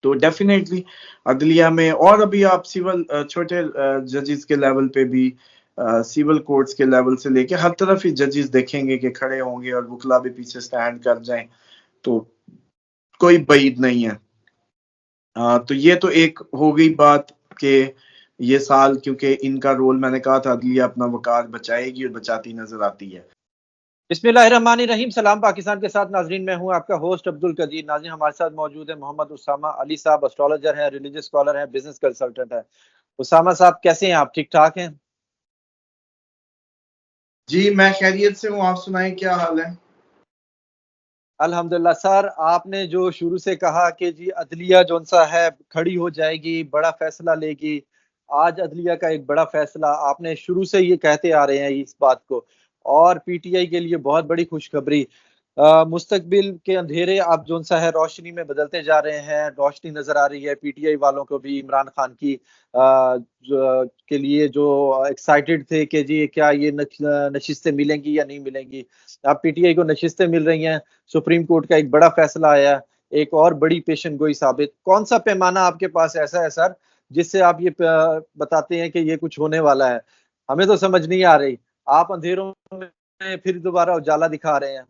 तो डेफिनेटली अदलिया में, और अभी आप सिविल छोटे जजेस के लेवल पे भी, सिविल कोर्ट्स के लेवल से लेके हर तरफ ही जजेस देखेंगे कि खड़े होंगे और वकला भी पीछे स्टैंड कर जाएं, तो कोई बईद नहीं है। तो ये तो एक हो गई बात कि ये साल, क्योंकि इनका रोल मैंने कहा था अदलिया अपना वकार बचाएगी और बचाती नजर आती है। बिस्मिल्लाहिर्रहमानिर्रहीम। सलाम पाकिस्तान के साथ नाजरीन, मैं हूं आपका होस्ट अब्दुल कदीर। नाजरीन, हमारे साथ मौजूद है मोहम्मद उसामा अली साहब। एस्ट्रोलॉजर है, रिलीजियस स्कॉलर है, बिजनेस कंसल्टेंट है। उसामा साहब कैसे हैं आप? ठीक ठाक हैं? जी मैं खैरियत से हूँ, आप सुनाएं क्या हाल है? अल्हम्दुलिल्लाह। सर, आपने जो शुरू से कहा कि जी अदलिया जौन सा है खड़ी हो जाएगी, बड़ा फैसला लेगी, आज अदलिया का एक बड़ा फैसला, आपने शुरू से ये कहते आ रहे हैं इस बात को, और पीटीआई के लिए बहुत बड़ी खुशखबरी। मुस्तकबिल के अंधेरे अब जौन सा है रोशनी में बदलते जा रहे हैं, रोशनी नजर आ रही है पीटीआई वालों को भी। इमरान खान की के लिए जो एक्साइटेड थे कि जी क्या ये नशिस्तें मिलेंगी या नहीं मिलेंगी, अब पीटीआई को नशिस्तें मिल रही हैं। सुप्रीम कोर्ट का एक बड़ा फैसला आया, एक और बड़ी पेशन गोई साबित। कौन सा पैमाना आपके पास ऐसा है सर, जिससे आप ये बताते हैं कि ये कुछ होने वाला है? हमें तो समझ नहीं आ रही, आप अंधेरों में फिर दोबारा उजाला दिखा रहे हैं।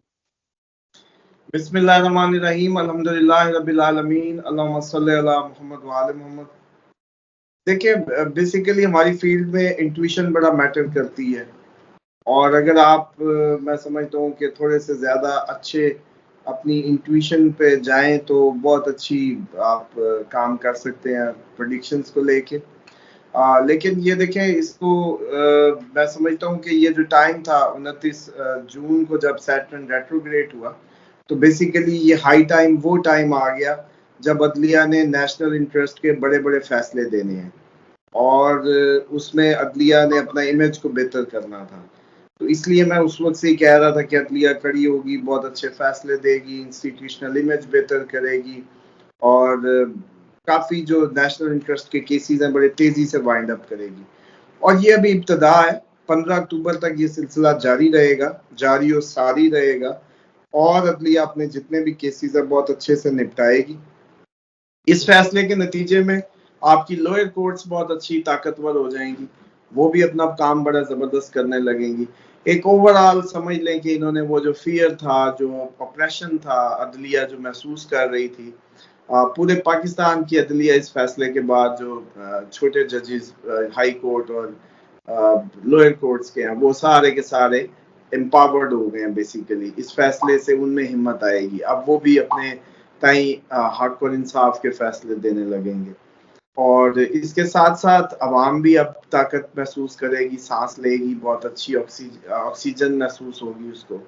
बिस्मिल्लाहिर्रहमानिर्रहीम, अल्हम्दुलिल्लाहि रब्बिल आलमीन, अल्लाहुम्मा सल्लि अला मुहम्मद व आले मोहम्मद। देखिए, बेसिकली हमारी फील्ड में इंट्यूशन बड़ा मैटर करती है, और अगर आप मैं समझता हूँ कि थोड़े से ज़्यादा अच्छे अपनी इंट्यूशन पे जाएं तो बहुत अच्छी आप काम कर सकते हैं प्रेडिक्शंस को लेके। लेकिन ये देखें, इसको मैं समझता हूँ कि ये जो टाइम था 29 जून को जब सैटर्न रेट्रोग्रेड हुआ, तो बेसिकली ये हाई टाइम वो टाइम आ गया जब अदलिया ने नेशनल इंटरेस्ट के बड़े बड़े फैसले देने हैं, और उसमें अदलिया ने अपना इमेज को बेहतर करना था। तो इसलिए मैं उस वक्त से ही कह रहा था कि अदलिया खड़ी होगी, बहुत अच्छे फैसले देगी, इंस्टीट्यूशनल इमेज बेहतर करेगी, और काफ़ी जो नेशनल इंटरेस्ट के केसेस हैं बड़े तेज़ी से वाइंड अप करेगी। और ये अभी इब्तदा है, 15 अक्टूबर तक ये सिलसिला जारी रहेगा, जारी और सारी रहेगा, और अदलिया अपने जितने भी केसेस हैं बहुत अच्छे से निपटाएगी। इस फैसले के नतीजे में आपकी लोअर कोर्ट्स बहुत अच्छी ताकतवर हो जाएंगी, वो भी अपना काम बड़ा ज़बरदस्त करने लगेंगी। एक ओवरऑल समझ लें कि इन्होंने वो जो फियर था, जो ऑपरेशन था, अदलिया जो महसूस कर रही थी, पूरे पाकिस्तान की अदलिया इस फैसले के बाद जो छोटे जजेस हाई कोर्ट और लोअर कोर्ट्स के हैं, वो सारे के सारे एम्पावर्ड हो गए हैं। बेसिकली इस फैसले से उनमें हिम्मत आएगी, अब वो भी अपने ताई हक और इंसाफ के फैसले देने लगेंगे, और इसके साथ साथ अवाम भी अब ताकत महसूस करेगी, सांस लेगी, बहुत अच्छी ऑक्सीजन महसूस होगी उसको।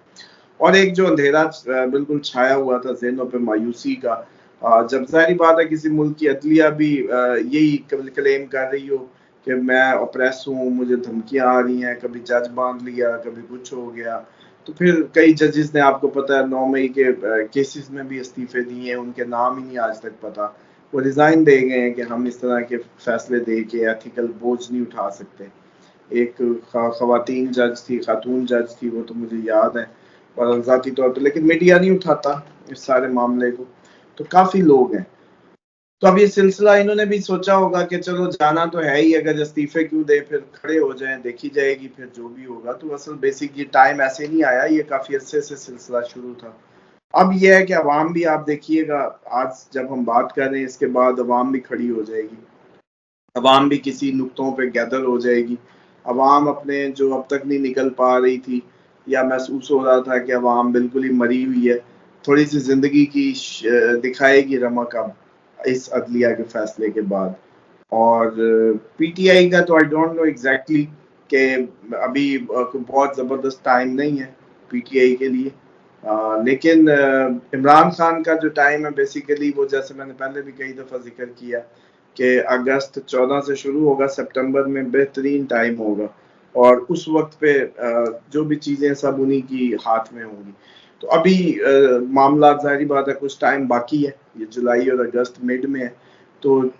और एक जो अंधेरा बिल्कुल छाया हुआ था ज़हनों पे मायूसी का, जब ज़ाहिर बात है किसी मुल्क की अदलिया भी यही क्लेम कर रही हो कि मैं ऑप्रेस हूँ, मुझे धमकियाँ आ रही हैं, कभी जज बांध लिया, कभी कुछ हो गया, तो फिर कई जजेस ने, आपको पता है, 9 मई के केसेस में भी इस्तीफे दिए हैं, उनके नाम ही नहीं आज तक पता। वो रिज़ाइन दे गए हैं कि हम इस तरह के फैसले दे के एथिकल बोझ नहीं उठा सकते। एक खवातीन जज थी, खातून जज थी, वो तो मुझे याद है, और ज़ाती तौर पर, लेकिन मीडिया नहीं उठाता इस सारे मामले को, तो काफ़ी लोग हैं। तो अब ये सिलसिला इन्होंने भी सोचा होगा कि चलो जाना तो है ही, अगर इस्तीफे क्यों दे, फिर खड़े हो जाएं, देखी जाएगी फिर जो भी होगा। तो असल बेसिक ये टाइम ऐसे नहीं आया, ये काफ़ी अरसे से सिलसिला शुरू था। अब यह है कि अवाम भी, आप देखिएगा, आज जब हम बात कर रहे हैं इसके बाद अवाम भी खड़ी हो जाएगी, अवाम भी किसी नुक्तों पे गैदर हो जाएगी। अवाम अपने जो अब तक नहीं निकल पा रही थी, या महसूस हो रहा था कि अवाम बिल्कुल ही मरी हुई है, थोड़ी सी ज़िंदगी की दिखाएगी रमक अब इस अदलिया के फैसले के बाद। और पीटीआई का तो आई डोंट नो एग्जैक्टली कि अभी बहुत ज़बरदस्त टाइम नहीं है पीटीआई के लिए, लेकिन इमरान खान का जो टाइम है बेसिकली वो, जैसे मैंने पहले भी कई दफ़ा जिक्र किया कि अगस्त 14 से शुरू होगा, सितंबर में बेहतरीन टाइम होगा, और उस वक्त पे जो भी चीज़ें सब उन्हीं की हाथ में होंगी। तो अभी मामला, जाहिर बात है, कुछ टाइम बाकी है, ये जुलाई और अगस्त मिड में है, तो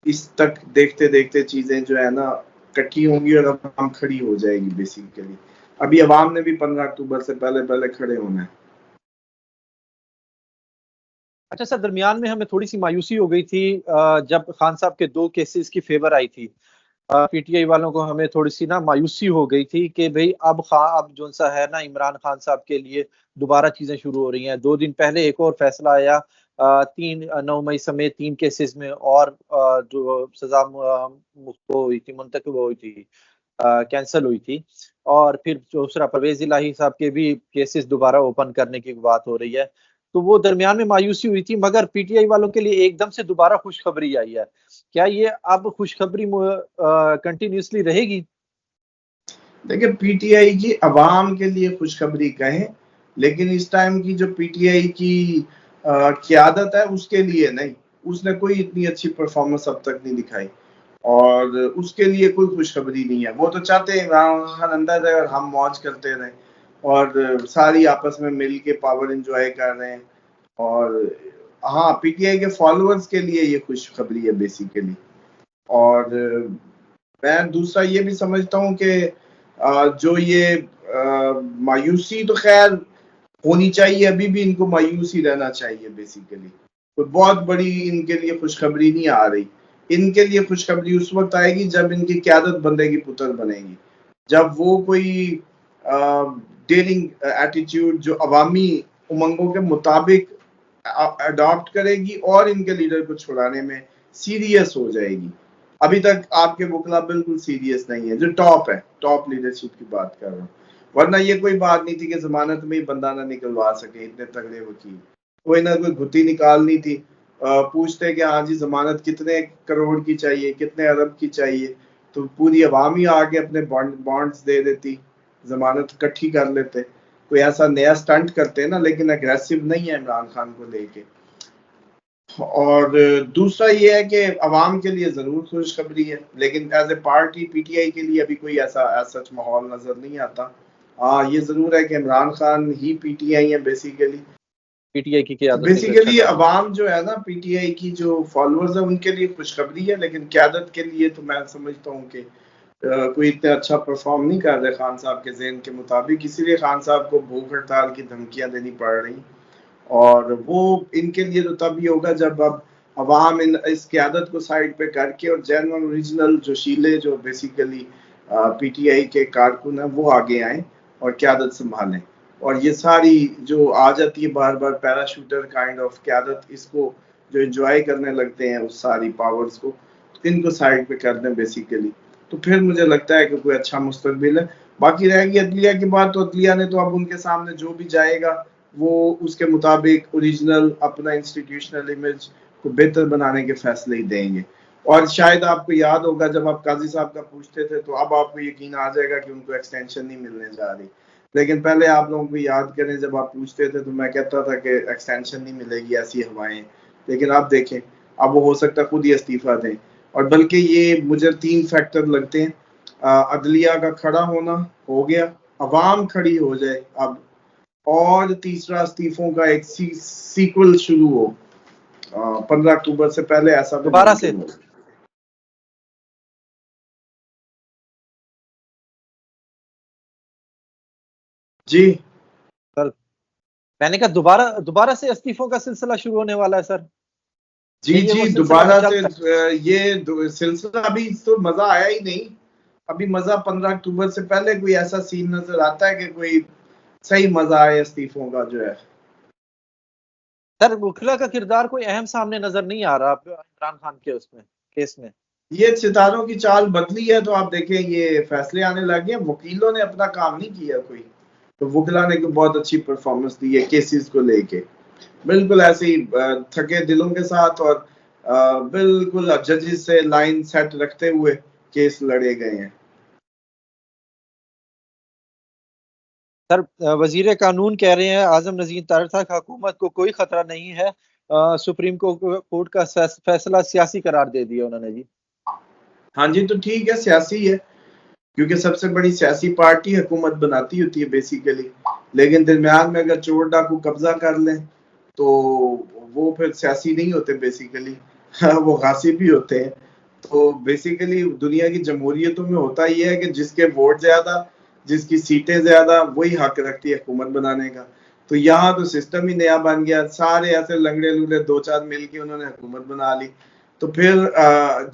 इस तक देखते देखते चीज़ें जो है ना इकट्ठी होंगी और अवाम खड़ी हो जाएगी बेसिकली। अभी अवाम ने भी 15 अक्टूबर से पहले पहले खड़े होना है। अच्छा सर, दरमियान में हमें थोड़ी सी मायूसी हो गई थी जब खान साहब के 2 केसेस की फेवर आई थी। पीटीआई वालों को हमें थोड़ी सी ना मायूसी हो गई थी कि भाई अब जो सा है ना इमरान खान साहब के लिए दोबारा चीजें शुरू हो रही हैं। 2 दिन पहले एक और फैसला आया, 9 मई समेत 3 केसेस में और जो सजा वो हुई थी, मुंतकिब हुई थी, कैंसिल हुई थी। और फिर दूसरा परवेज इलाही साहब के भी केसेस दोबारा ओपन करने की बात हो रही है। तो वो दरमियान में मायूसी हुई थी, मगर पीटीआई वालों के लिए एकदम से दोबारा खुशखबरी आई है। क्या ये अब खुशखबरी कंटिन्यूसली रहेगी? देखिए, पीटीआई की अवाम के लिए खुशखबरी कहें, लेकिन इस टाइम की जो पीटीआई की क़यादत है उसके लिए नहीं। उसने कोई इतनी अच्छी परफॉर्मेंस अब तक नहीं दिखाई और उसके लिए कोई खुशखबरी नहीं है। वो तो चाहते हैं इमरान खान अंदर रहे और हम मौज करते रहें और सारी आपस में मिल के पावर एंजॉय कर रहे हैं। और हाँ, पीटीआई के फॉलोअर्स के लिए ये खुशखबरी है बेसिकली। और मैं दूसरा ये भी समझता हूँ कि जो ये मायूसी तो खैर होनी चाहिए, अभी भी इनको मायूसी रहना चाहिए बेसिकली। तो बहुत बड़ी इनके लिए खुशखबरी नहीं आ रही। इनके लिए खुशखबरी उस वक्त आएगी जब इनकी क़यादत बंदे पुत्र बनेगी, जब वो कोई डेयरिंग एटीट्यूड जो अवामी उमंगों के मुताबिक अडॉप्ट करेगी और इनके लीडर को छुड़ाने में सीरियस हो जाएगी। अभी तक आपके वकला बिल्कुल सीरियस नहीं है, जो टॉप है, टॉप लीडरशिप की बात कर रहा हूँ। वरना ये कोई बात नहीं थी कि जमानत में ही बंदा ना निकलवा सके, इतने तगड़े वकील। कोई ना कोई गुत्थी निकालनी थी। पूछते कि हाँ जी जमानत कितने करोड़ की चाहिए, कितने अरब की चाहिए, तो पूरी अवाम ही आके अपने बॉन्ड्स दे देती, जमानत इकट्ठी कर लेते। कोई ऐसा नया स्टंट करते ना, लेकिन अग्रेसिव नहीं है इमरान खान को लेके। और दूसरा ये है कि अवाम के लिए जरूर खुशखबरी है, लेकिन एज ए पार्टी पीटीआई के लिए अभी कोई ऐसा सच माहौल नजर नहीं आता। हाँ, ये जरूर है कि इमरान खान ही पीटीआई है बेसिकली। पीटीआई की क़यादत में भी अच्छा बेसिकली कर रहे हैं। अवाम जो है ना पीटीआई की जो फॉलोअर्स है उनके लिए खुशखबरी है, लेकिन क़यादत के लिए तो मैं समझता हूँ कि कोई इतना अच्छा परफॉर्म नहीं कर रहे खान साहब के ज़हन के मुताबिक, इसीलिए खान साहब को भूख हड़ताल की धमकियां देनी पड़ रही। और वो इनके लिए तो तभी होगा जब अब अवाम इस क़यादत को साइड पे करके और जेन्युइन ओरिजिनल जोशीले जो बेसिकली पीटीआई के कारकुन हैं वो आगे आए और क़यादत संभालें। और ये सारी जो आ जाती है बार बार पैराशूटर काइंड ऑफ क़यादत, इसको जो एंजॉय करने लगते हैं उस सारी पावर्स को, तो इनको साइड पे कर दें बेसिकली। तो फिर मुझे लगता है कि कोई अच्छा मुस्तकबिल है। बाकी रहेगी अदलिया की बात, तो अदलिया ने तो अब उनके सामने जो भी जाएगा वो उसके मुताबिक ओरिजिनल अपना इंस्टीट्यूशनल इमेज को बेहतर बनाने के फैसले ही देंगे। और शायद आपको याद होगा जब आप काजी साहब का पूछते थे तो अब आपको यकीन आ जाएगा कि उनको एक्सटेंशन नहीं मिलने जा रही। लेकिन पहले आप लोगों को याद करें, जब आप पूछते थे तो मैं कहता था कि एक्सटेंशन नहीं मिलेगी, ऐसी हवाएं। लेकिन आप देखें, अब वो हो सकता है खुद ही इस्तीफा दें। और बल्कि ये मुझे 3 फैक्टर लगते हैं। अदलिया का खड़ा होना हो गया, अवाम खड़ी हो जाए अब, और तीसरा इस्तीफों का एक सीक्वल शुरू हो 15 अक्टूबर से पहले, ऐसा तो दोबारा से मुमकिन हो। जी सर, मैंने कहा दोबारा दोबारा से इस्तीफों का सिलसिला शुरू होने वाला है सर। जी ये वो जी, सिलसिला जो दोबारा चल से रहा है। ये सिलसिला अभी तो मजा आया ही नहीं। अभी मजा 15 अक्टूबर से पहले कोई ऐसा सीन नजर आता है कि कोई सही मजा आए इस्तीफों का जो है। सर, वकला का किरदार कोई अहम सामने नजर नहीं आ रहा इमरान खान के उसमें केस में। ये सितारों की चाल बदली है, तो आप देखें ये फैसले आने लगे हैं। वकीलों ने अपना काम नहीं किया कोई, तो वकला ने बहुत अच्छी परफॉर्मेंस दी है केसेस को लेके, बिल्कुल ऐसे ही थके दिलों के साथ और बिल्कुल जजेस से लाइन सेट रखते हुए केस लड़े गए हैं। सर, वजीर कानून कह रहे हैं आजम नजीर तारठा की हुकूमत को कोई खतरा नहीं है। सुप्रीम कोर्ट का फैसला सियासी करार दे दिया उन्होंने जी। हाँ जी, तो ठीक है, सियासी है, क्योंकि सबसे बड़ी सियासी पार्टी हुकूमत बनाती होती है बेसिकली। लेकिन दरमियान में अगर चोर डाकू कब्जा कर लें तो वो फिर सियासी नहीं होते बेसिकली वो गासिब ही होते हैं। तो बेसिकली दुनिया की जमहूरियतों में होता ये है कि जिसके वोट ज्यादा, जिसकी सीटें ज्यादा, वही हक रखती है हुकूमत बनाने का। तो यहाँ तो सिस्टम ही नया बन गया, सारे ऐसे लंगड़े लूले दो चार मिलके उन्होंने हुकूमत बना ली। तो फिर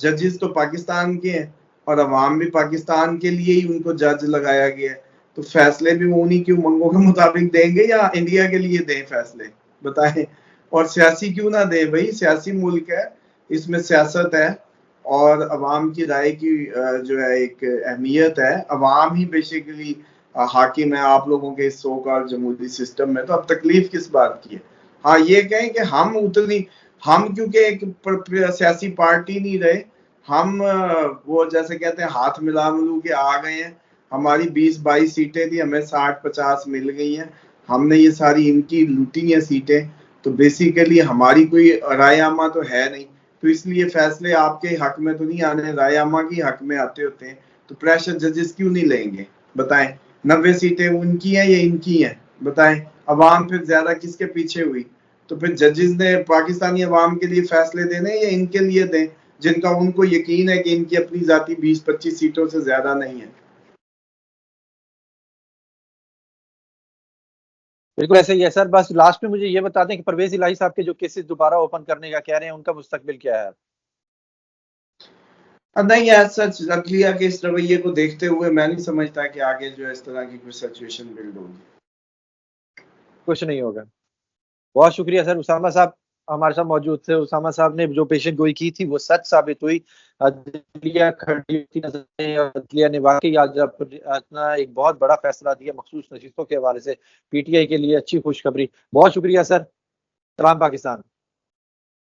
जजेस तो पाकिस्तान के हैं और अवाम भी पाकिस्तान के लिए ही उनको जज लगाया गया है, तो फैसले भी वो उन्हीं की उमंगों के मुताबिक देंगे या इंडिया के लिए दें फैसले, बताएं। और सियासी क्यों ना दें भाई, सियासी मुल्क है, इसमें सियासत है और अवाम की राय की जो है एक अहमियत है। अवाम ही बेसिकली हाकिम है आप लोगों के सो कॉल्ड जमहूरी सिस्टम में, तो अब तकलीफ किस बात की है। हाँ ये कहें कि हम क्योंकि एक सियासी पार्टी नहीं रहे, हम वो जैसे कहते हैं हाथ मिला मिलू के आ गए हैं, हमारी 20-22 सीटें थी, हमें 60-50 मिल गई हैं, हमने ये सारी इनकी लूटी हैं सीटें, तो बेसिकली हमारी कोई राय आमा तो है नहीं, तो इसलिए फैसले आपके हक में तो नहीं आने, राय आमा की हक में आते होते हैं। तो प्रेशर जजेस क्यों नहीं लेंगे, बताएं। 90 सीटें उनकी हैं या इनकी हैं, बताएं। अवाम फिर ज्यादा किसके पीछे हुई, तो फिर जजेस ने पाकिस्तानी अवाम के लिए फैसले देने या इनके लिए दें जिनका उनको यकीन है कि इनकी अपनी जाती 20-25 सीटों से ज्यादा नहीं है। बिल्कुल ऐसे ही है सर। बस लास्ट में मुझे ये बता दें कि परवेज इलाही साहब के जो केसेस दोबारा ओपन करने का कह रहे हैं, उनका मुस्तकबिल क्या है? नहीं यार, सच अदलिया के इस रवैये को देखते हुए मैं नहीं समझता कि आगे जो है इस तरह की कोई सिचुएशन बिल्ड होगी। कुछ नहीं होगा। बहुत शुक्रिया सर। उसामा साहब हमारे साथ मौजूद थे। उसामा साहब ने जो पेशन गोई की थी वो सच साबित हुई। अदलिया खड़ी होती नजर आई और अदलिया ने वाकई आज अपना एक बहुत बड़ा फैसला दिया मखसूस नशिस्तों के हवाले से। पीटीआई के लिए अच्छी खुशखबरी। बहुत शुक्रिया सर। सलाम पाकिस्तान।